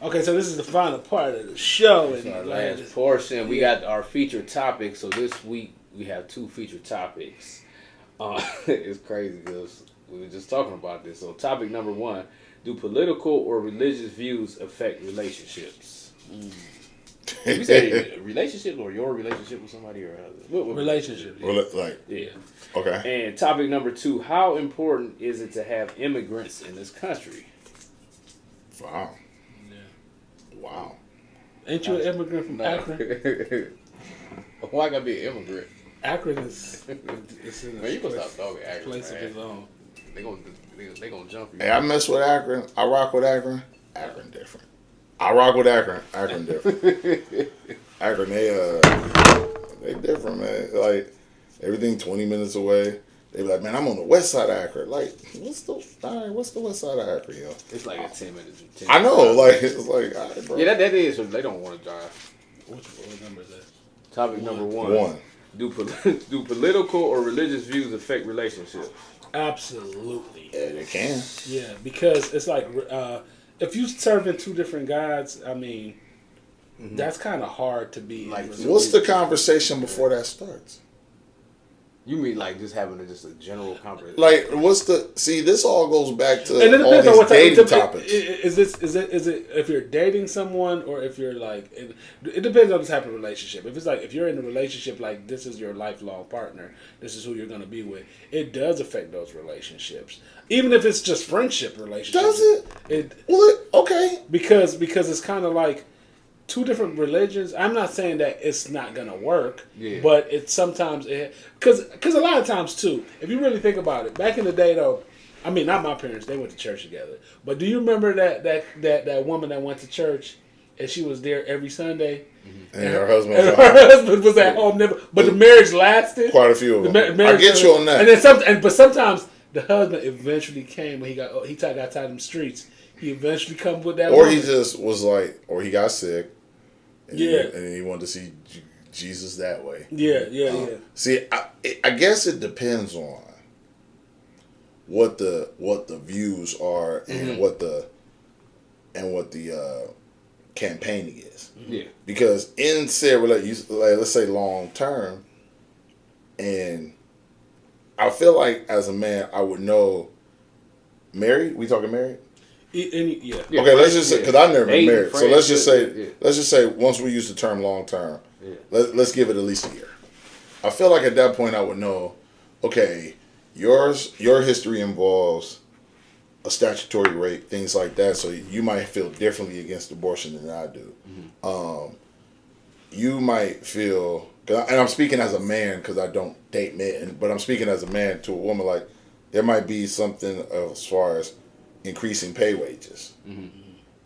Okay, so this is the final part of the show. It's our last portion. We got our featured topics. So this week we have 2 featured topics. It's crazy because we were just talking about this. So topic number 1: do political or religious views affect relationships? You say relationship or your relationship with somebody or other? Relationship. Yeah. Like, yeah. Okay. And topic number 2: how important is it to have immigrants in this country? Wow. Yeah. Wow. Ain't you an immigrant from Akron? Why I gotta be an immigrant? Akron is it's in Man, you gonna stop talking Akron. place of his own. They gonna jump you. Hey, I mess with Akron. I rock with Akron. Akron different. I rock with Akron. Akron different. Akron, they different, man. Like, everything 20 minutes away. They be like, man, I'm on the west side of Akron. Like, what's the west side of Akron, yo? It's like a 10 minutes. I know, like, it's like, all right, bro. Yeah, that is. They don't want to drive. What number is that? Topic number 1. Do political or religious views affect relationships? Absolutely. Yeah, they can. Yeah, because it's like if you serving 2 different gods, I mean, that's kind of hard to be. Like, what's the conversation before that starts? You mean like just having just a general conversation? Like, this all goes back to and it all depends on these what dating topics. Is it if you're dating someone or if you're like it depends on the type of relationship. If it's like if you're in a relationship like this is your lifelong partner, this is who you're going to be with. It does affect those relationships, even if it's just friendship relationships. Does it? Okay. Because it's kind of like 2 different religions. I'm not saying that it's not gonna work, but it's sometimes because a lot of times too. If you really think about it, back in the day though, I mean not my parents, they went to church together. But do you remember that woman that went to church and she was there every Sunday? Mm-hmm. And her husband was at home never. But the marriage lasted. Quite a few of them. I get you on that. And then sometimes the husband eventually came when he got tired of them streets. He eventually come with that. Or woman. he just was like, or he got sick. And and he wanted to see Jesus that way. Yeah. See, I guess it depends on what the views are and what the campaigning is. Yeah. Because in said let's say long term, and I feel like as a man I would know. Married? We talking married? Yeah. Okay, let's just say because I've never been married, so let's just say once we use the term long term, let's give it at least a year. I feel like at that point I would know, okay, your history involves a statutory rape, things like that, so you might feel differently against abortion than I do. You might feel, and I'm speaking as a man because I don't date men, but I'm speaking as a man to a woman, like there might be something as far as increasing pay wages,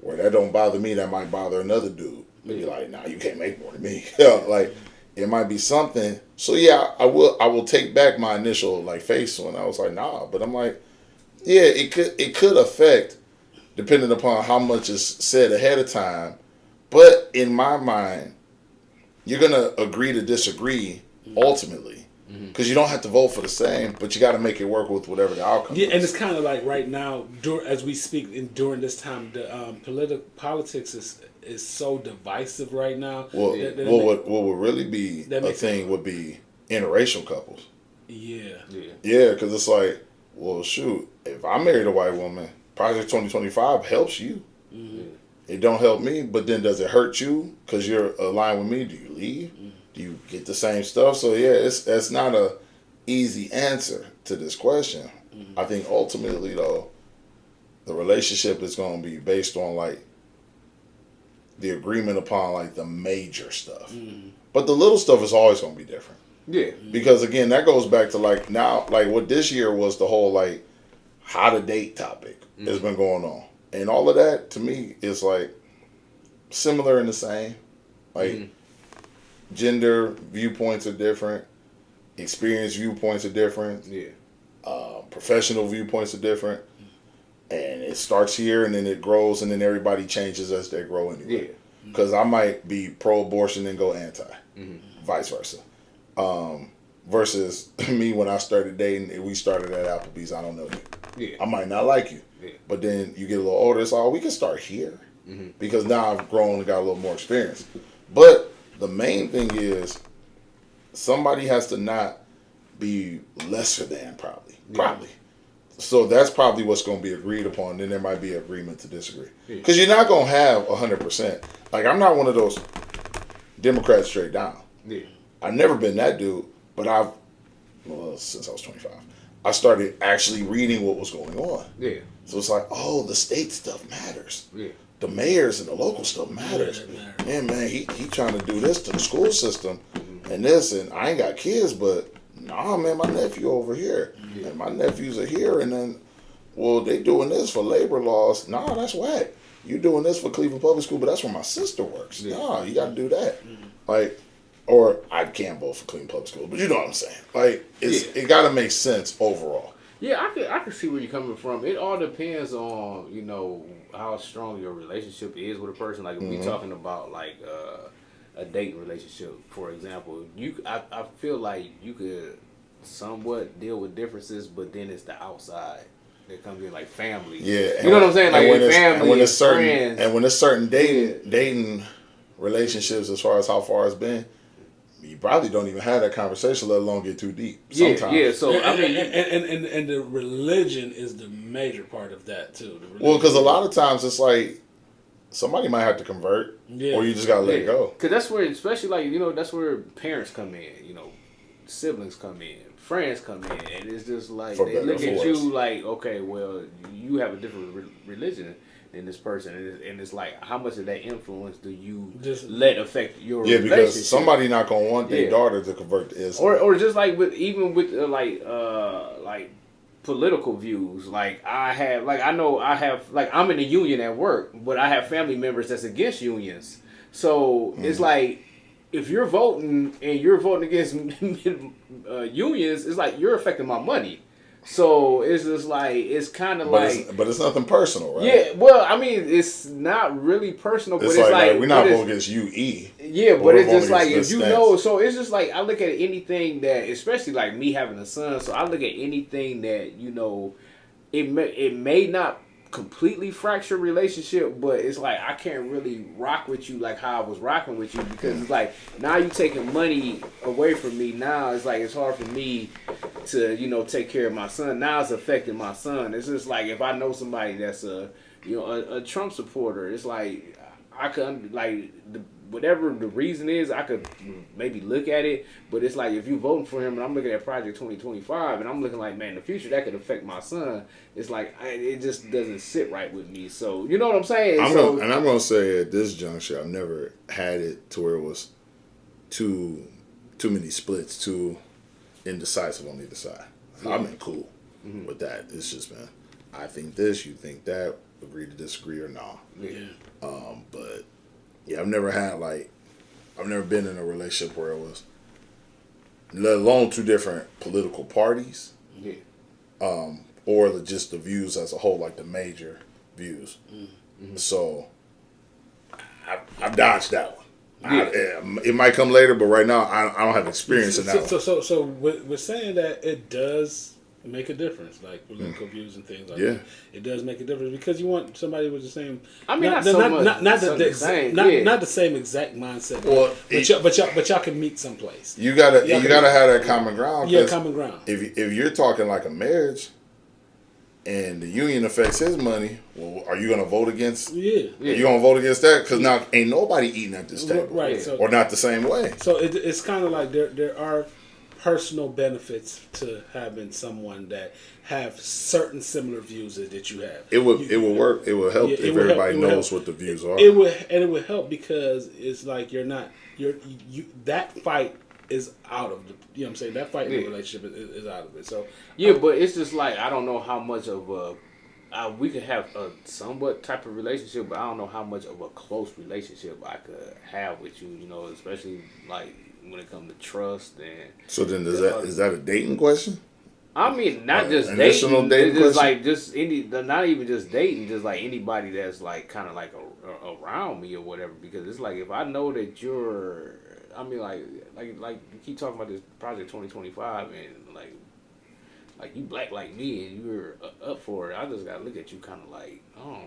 where that don't bother me, that might bother another dude. Maybe like, nah, you can't make more than me. Like it might be something. So yeah, I will take back my initial like face when I was like, nah. But I'm like, yeah, it could affect depending upon how much is said ahead of time. But in my mind, you're gonna agree to disagree ultimately. Because you don't have to vote for the same, but you got to make it work with whatever the outcome is. Yeah, and it's kind of like right now, as we speak, during this time, the politics is so divisive right now. Well, what would really be a thing would be interracial couples. Yeah. Because it's like, well, shoot, if I married a white woman, Project 2025 helps you. It don't help me, but then does it hurt you because you're aligned with me? Do you leave? Do you get the same stuff? So yeah, it's not a easy answer to this question. I think ultimately though, the relationship is going to be based on like the agreement upon like the major stuff. But the little stuff is always going to be different. Yeah. Because again, that goes back to like now, like what this year was the whole like how to date topic has been going on. And all of that to me is like similar and the same. Like gender viewpoints are different. Experience viewpoints are different. Yeah. Professional viewpoints are different. And it starts here and then it grows and then everybody changes as they grow anyway. Yeah. Because I might be pro-abortion and go anti. Vice versa. Versus me when I started dating and we started at Applebee's, I don't know you. Yeah. I might not like you. Yeah. But then you get a little older, it's like, oh, we can start here. because now I've grown and got a little more experience. But the main thing is somebody has to not be lesser than probably. So that's probably what's going to be agreed upon. Then there might be agreement to disagree. Because you're not going to have 100%. Like, I'm not one of those Democrats straight down. Yeah. I've never been that dude, but since I was 25, I started actually reading what was going on. Yeah. So it's like, oh, the state stuff matters. Yeah. The mayors and the local stuff matters. Yeah, man, he trying to do this to the school system and this, and I ain't got kids, but nah, man, my nephew over here, and my nephews are here, and then, well, they doing this for labor laws. Nah, that's whack. You doing this for Cleveland Public School, but that's where my sister works. Yeah. Nah, you got to do that. Like, or I can't vote for Cleveland Public School, but you know what I'm saying. Like, it got to make sense overall. Yeah, I can see where you're coming from. It all depends on, you know, how strong your relationship is with a person. Like, if we talking about, like, a dating relationship, for example, I feel like you could somewhat deal with differences, but then it's the outside that comes in, like family. Yeah. You know what I'm saying? Like, family, and when it's certain, friends. And when it's certain dating relationships, as far as how far it's been, you probably don't even have that conversation, let alone get too deep. Sometimes. Yeah. So I mean, and the religion is the major part of that too. Well, because a lot of times it's like somebody might have to convert, or you just gotta let it go. Because that's where, especially like, you know, that's where parents come in. You know, siblings come in, friends come in, and it's just like they look at you like, okay, well, you have a different religion than this person, and it's like, how much of that influence do you just let affect your relationship? Because somebody not gonna want their daughter to convert to Islam, or just like even with like political views. Like I know I'm in a union at work, but I have family members that's against unions. So it's like, if you're voting and you're voting against unions, it's like you're affecting my money. So it's just like, it's kind of like... But it's nothing personal, right? Yeah, well, I mean, it's not really personal, but it's like we're not voting against you, E. Yeah, but it's just like, if you know, so it's just like, I look at anything that, especially like me having a son, so I look at anything that, you know, it may not completely fracture relationship, but it's like, I can't really rock with you like how I was rocking with you, because it's like, now you taking money away from me. Now it's like, it's hard for me to, you know, take care of my son. Now it's affecting my son. It's just like, if I know somebody that's a Trump supporter, it's like, I could, like, whatever the reason is, I could maybe look at it, but it's like, if you're voting for him and I'm looking at Project 2025 and I'm looking like, man, in the future that could affect my son, it's like, it just doesn't sit right with me. So, you know what I'm saying? I'm going to say at this juncture, I've never had it to where it was too many splits, too indecisive on either side. Yeah. I've been cool with that. It's just been, I think this, you think that, agree to disagree or not. Yeah. But yeah, I've never been in a relationship where it was, let alone two different political parties. Yeah. Or just the views as a whole, like the major views. Mm-hmm. So I've dodged that one. Yeah. It might come later, but right now I don't have experience in that one. So we're saying that it does make a difference, like political views and things like that. It does make a difference, because you want somebody with the same. I mean, not the same exact mindset. Well, but y'all can meet someplace. You gotta have that common ground. Yeah, common ground. If you're talking like a marriage, and the union affects his money, well, are you gonna vote against? Yeah. Are you gonna vote against that? Because now ain't nobody eating at this table, right? So, or not the same way. So it's kind of like there are personal benefits to having someone that have certain similar views that you have. It will work. It will help if everybody knows what the views are. It will help, because it's like that fight is out of the, you know what I'm saying? That fight in the relationship is out of it. So but it's just like, I don't know how much of we could have a somewhat type of relationship, but I don't know how much of a close relationship I could have with you, you know, especially like when it comes to trust. And so then is that a dating question? I mean, not just dating. It's just like, just not even just dating, just like anybody that's like kind of like around me or whatever. Because it's like, if I know that you're, I mean, like you keep talking about this Project 2025, and like you black like me and you're up for it, I just gotta look at you kind of like, oh.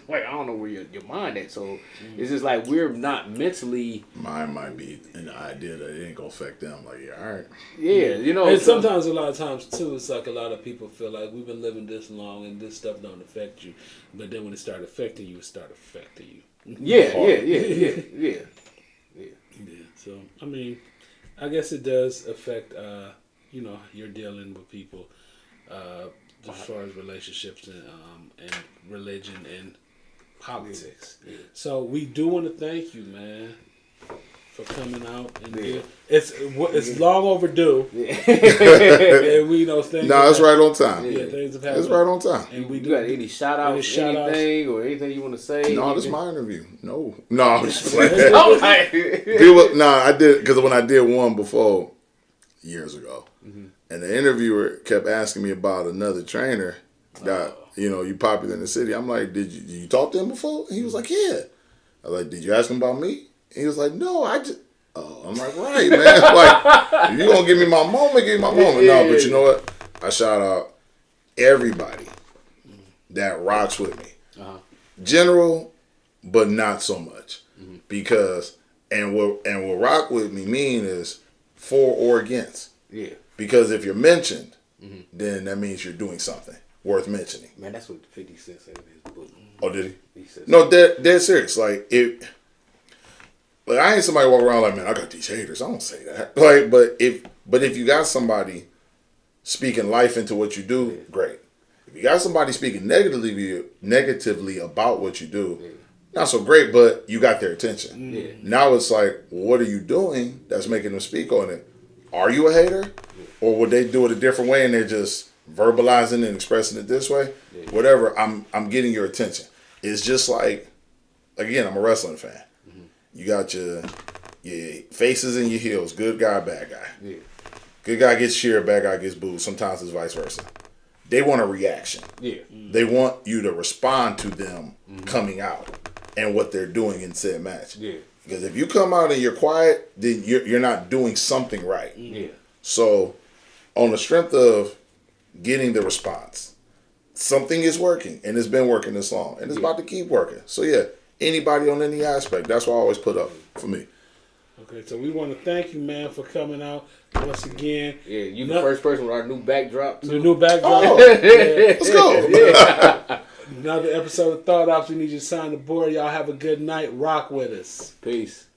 like, I don't know where your mind at. So it's just like we're not mentally. Mine might be an idea that it ain't gonna affect them. Like, yeah, all right. Yeah, you know. And sometimes, a lot of times too, it's like a lot of people feel like we've been living this long and this stuff don't affect you, but then when it start affecting you, it start affecting you. Yeah. So I mean, I guess it does affect. You know, you're dealing with people as far as relationships and religion and politics. Yeah. So we do want to thank you, man, for coming out and it's long overdue. Yeah. And we know things. No, it's right on time. Yeah, things have happened. It's right on time. And we You got any shout outs, anything or anything you want to say? No, this is my interview. No, I'm just playing. I did because when I did one before years ago, and the interviewer kept asking me about another trainer that you popular in the city. I'm like, did you talk to him before? And he was like, yeah. I was like, did you ask him about me? And he was like, no, I just. Oh, I'm like, right, man. Like, if you gonna give me my moment, give me my moment. No, but you know what? I shout out everybody that rocks with me. General, but not so much. Because what rock with me mean is for or against. Yeah. Because if you're mentioned, then that means you're doing something worth mentioning. Man, that's what 50 Cent said in his book. Oh, did he? No, dead serious. Like I ain't somebody walk around like, man, I got these haters. I don't say that. Like, but if you got somebody speaking life into what you do, great. If you got somebody speaking negatively about what you do, not so great, but you got their attention. Yeah. Now it's like, what are you doing that's making them speak on it? Are you a hater? Or would they do it a different way and they're just verbalizing and expressing it this way? Yeah. Whatever, I'm getting your attention. It's just like, again, I'm a wrestling fan. You got your faces and your heels, good guy, bad guy. Yeah. Good guy gets cheered, bad guy gets booed. Sometimes it's vice versa. They want a reaction. Yeah. They want you to respond to them coming out and what they're doing in said match. Yeah. Because if you come out and you're quiet, then you're not doing something right. Yeah. So, on the strength of getting the response, something is working, and it's been working this long, and it's about to keep working. So yeah, anybody on any aspect, that's what I always put up for me. Okay, so we want to thank you, man, for coming out once again. Yeah, you the first person with our new backdrop. The new backdrop. Oh, let's go. Yeah. Another episode of Thought Ops. We need you to sign the board. Y'all have a good night. Rock with us. Peace.